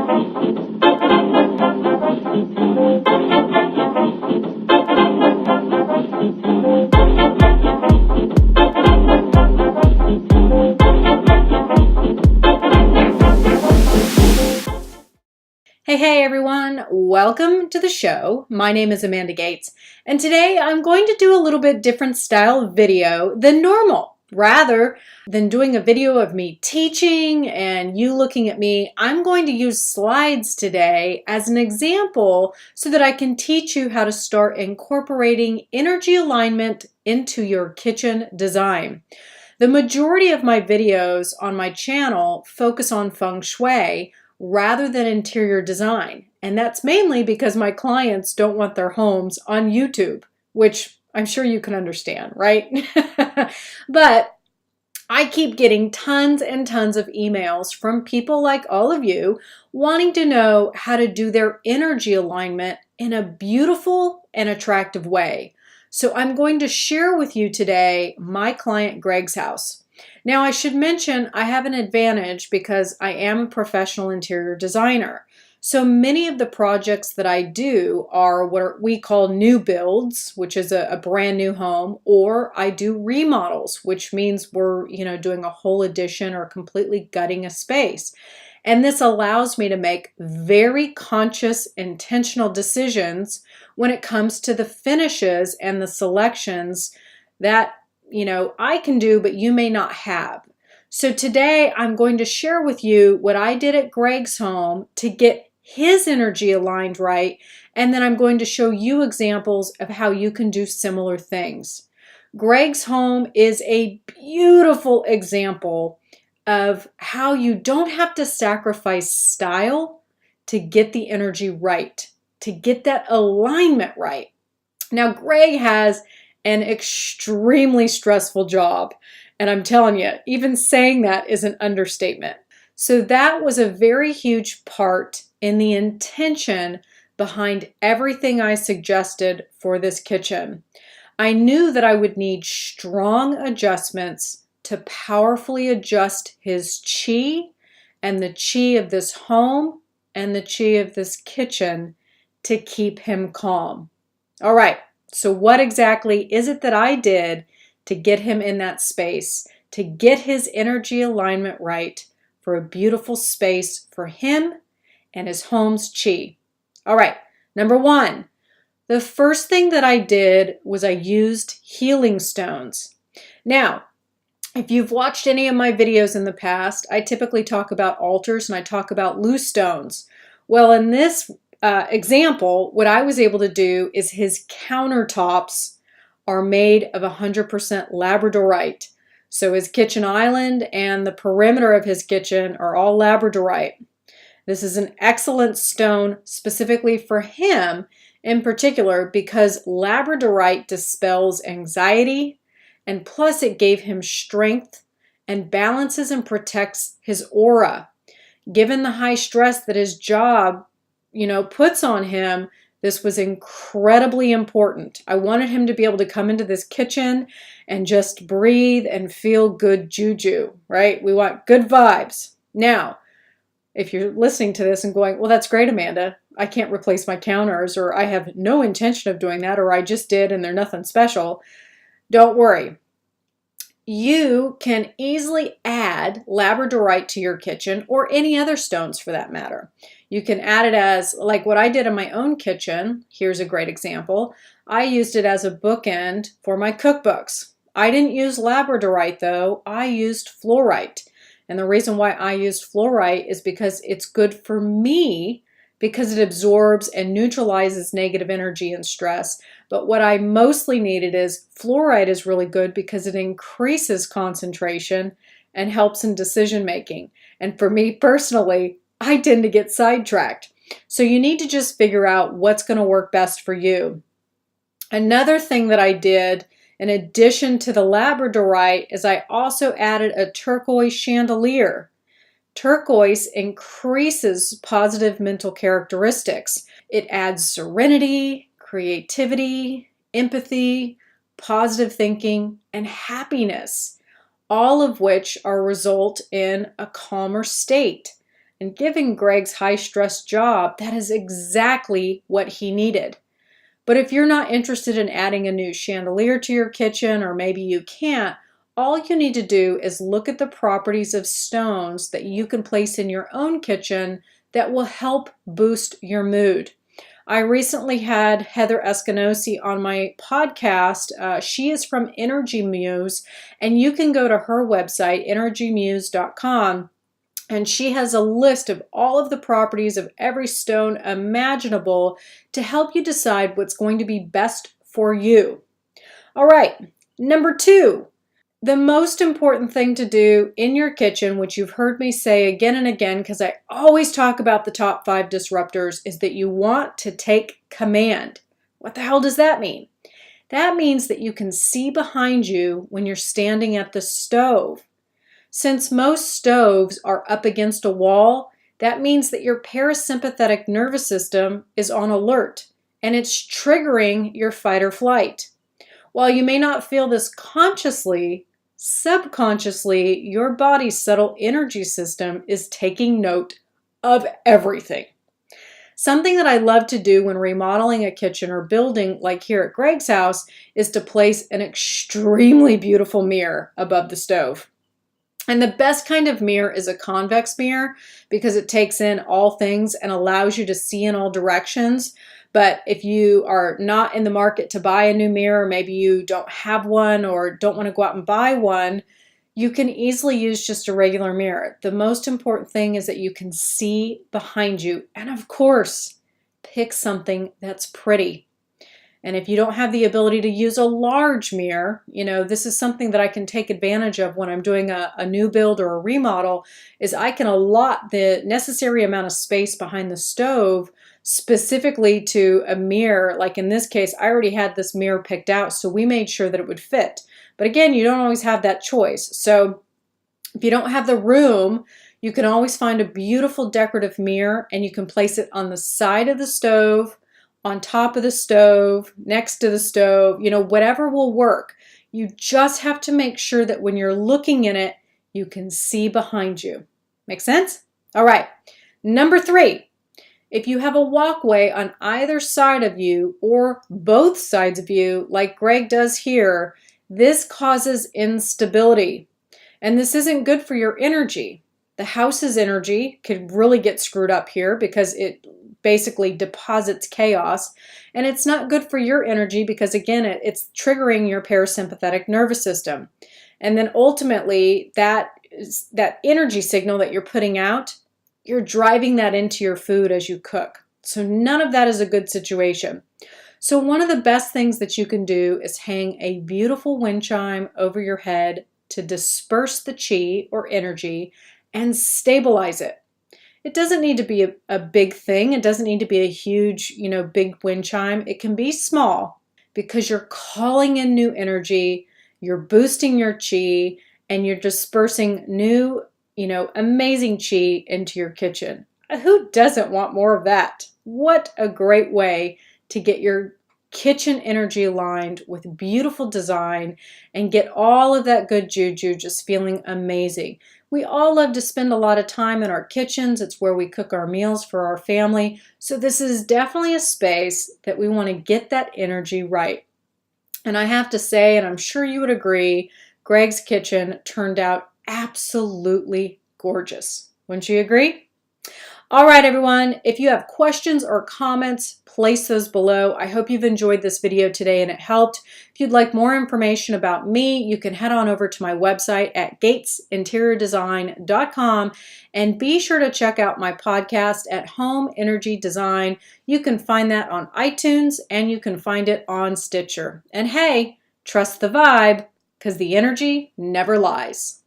Hey everyone, welcome to the show. My name is Amanda Gates, and today I'm going to do a little bit different style video than normal. Rather than doing a video of me teaching and you looking at me, I'm going to use slides today as an example so that I can teach you how to start incorporating energy alignment into your kitchen design. The majority of my videos on my channel focus on Feng Shui rather than interior design. And that's mainly because my clients don't want their homes on YouTube, which I'm sure you can understand, right? But I keep getting tons and tons of emails from people like all of you wanting to know how to do their energy alignment in a beautiful and attractive way. So I'm going to share with you today my client Greg's house. Now, I should mention I have an advantage because I am a professional interior designer. So many of the projects that I do are what we call new builds, which is a brand new home, or I do remodels, which means we're, doing a whole addition or completely gutting a space. And this allows me to make very conscious, intentional decisions when it comes to the finishes and the selections that I can do, but you may not have. So today I'm going to share with you what I did at Greg's home to get his energy aligned right, and then I'm going to show you examples of how you can do similar things. Greg's home is a beautiful example of how you don't have to sacrifice style to get the energy right, to get that alignment right. Now, Greg has an extremely stressful job. And I'm telling you, even saying that is an understatement. So that was a very huge part in the intention behind everything I suggested for this kitchen. I knew that I would need strong adjustments to powerfully adjust his chi and the chi of this home and the chi of this kitchen to keep him calm. All right. So what exactly is it that I did to get him in that space, to get his energy alignment right for a beautiful space for him and his home's chi? All right, number one, the first thing that I did was I used healing stones. Now, if you've watched any of my videos in the past, I typically talk about altars and I talk about loose stones. Well, in this example, what I was able to do is his countertops are made of 100% labradorite. So his kitchen island and the perimeter of his kitchen are all labradorite. This is an excellent stone specifically for him in particular because labradorite dispels anxiety, and plus it gave him strength and balances and protects his aura. Given the high stress that his job puts on him, this was incredibly important. I wanted him to be able to come into this kitchen and just breathe and feel good juju, right? We want good vibes. Now, if you're listening to this and going, well, that's great, Amanda. I can't replace my counters, or I have no intention of doing that, or I just did and they're nothing special. Don't worry. You can easily add labradorite to your kitchen or any other stones for that matter. You can add it as, like what I did in my own kitchen. Here's a great example. I used it as a bookend for my cookbooks. I didn't use labradorite though. I used fluorite. And the reason why I used fluorite is because it's good for me because it absorbs and neutralizes negative energy and stress. But what I mostly needed is fluorite is really good because it increases concentration and helps in decision making. And for me personally, I tend to get sidetracked. So you need to just figure out what's going to work best for you. Another thing that I did in addition to the labradorite is I also added a turquoise chandelier. Turquoise increases positive mental characteristics. It adds serenity, creativity, empathy, positive thinking, and happiness, all of which are result in a calmer state. And given Greg's high-stress job, that is exactly what he needed. But if you're not interested in adding a new chandelier to your kitchen, or maybe you can't, all you need to do is look at the properties of stones that you can place in your own kitchen that will help boost your mood. I recently had Heather Eskinosi on my podcast. She is from Energy Muse, and you can go to her website, energymuse.com, and she has a list of all of the properties of every stone imaginable to help you decide what's going to be best for you. All right, number 2. The most important thing to do in your kitchen, which you've heard me say again and again because I always talk about the top 5 disruptors, is that you want to take command. What the hell does that mean? That means that you can see behind you when you're standing at the stove. Since most stoves are up against a wall, that means that your parasympathetic nervous system is on alert and it's triggering your fight or flight. While you may not feel this consciously, subconsciously, your body's subtle energy system is taking note of everything. Something that I love to do when remodeling a kitchen or building, like here at Greg's house, is to place an extremely beautiful mirror above the stove. And the best kind of mirror is a convex mirror because it takes in all things and allows you to see in all directions. But if you are not in the market to buy a new mirror, maybe you don't have one or don't want to go out and buy one, you can easily use just a regular mirror. The most important thing is that you can see behind you. And of course, pick something that's pretty. And if you don't have the ability to use a large mirror, this is something that I can take advantage of when I'm doing a new build or a remodel, is I can allot the necessary amount of space behind the stove specifically to a mirror. Like in this case, I already had this mirror picked out, so we made sure that it would fit. But again, you don't always have that choice. So if you don't have the room, you can always find a beautiful decorative mirror and you can place it on the side of the stove, on top of the stove, next to the stove, whatever will work. You just have to make sure that when you're looking in it, you can see behind you. Make sense? All right. Number 3, if you have a walkway on either side of you or both sides of you, like Greg does here, this causes instability. And this isn't good for your energy. The house's energy could really get screwed up here because it basically deposits chaos, and it's not good for your energy because again it's triggering your parasympathetic nervous system, and then ultimately that energy signal that you're putting out, you're driving that into your food as you cook. So none of that is a good situation. So one of the best things that you can do is hang a beautiful wind chime over your head to disperse the chi or energy and stabilize it. It doesn't need to be a big thing. It doesn't need to be a huge, big wind chime. It can be small because you're calling in new energy, you're boosting your chi, and you're dispersing new, amazing chi into your kitchen. Who doesn't want more of that? What a great way to get your kitchen energy aligned with beautiful design and get all of that good juju just feeling amazing. We all love to spend a lot of time in our kitchens. It's where we cook our meals for our family. So this is definitely a space that we want to get that energy right. And I have to say, and I'm sure you would agree, Greg's kitchen turned out absolutely gorgeous. Wouldn't you agree? All right, everyone, if you have questions or comments, place those below. I hope you've enjoyed this video today and it helped. If you'd like more information about me, you can head on over to my website at gatesinteriordesign.com and be sure to check out my podcast at Home Energy Design. You can find that on iTunes and you can find it on Stitcher. And hey, trust the vibe because the energy never lies.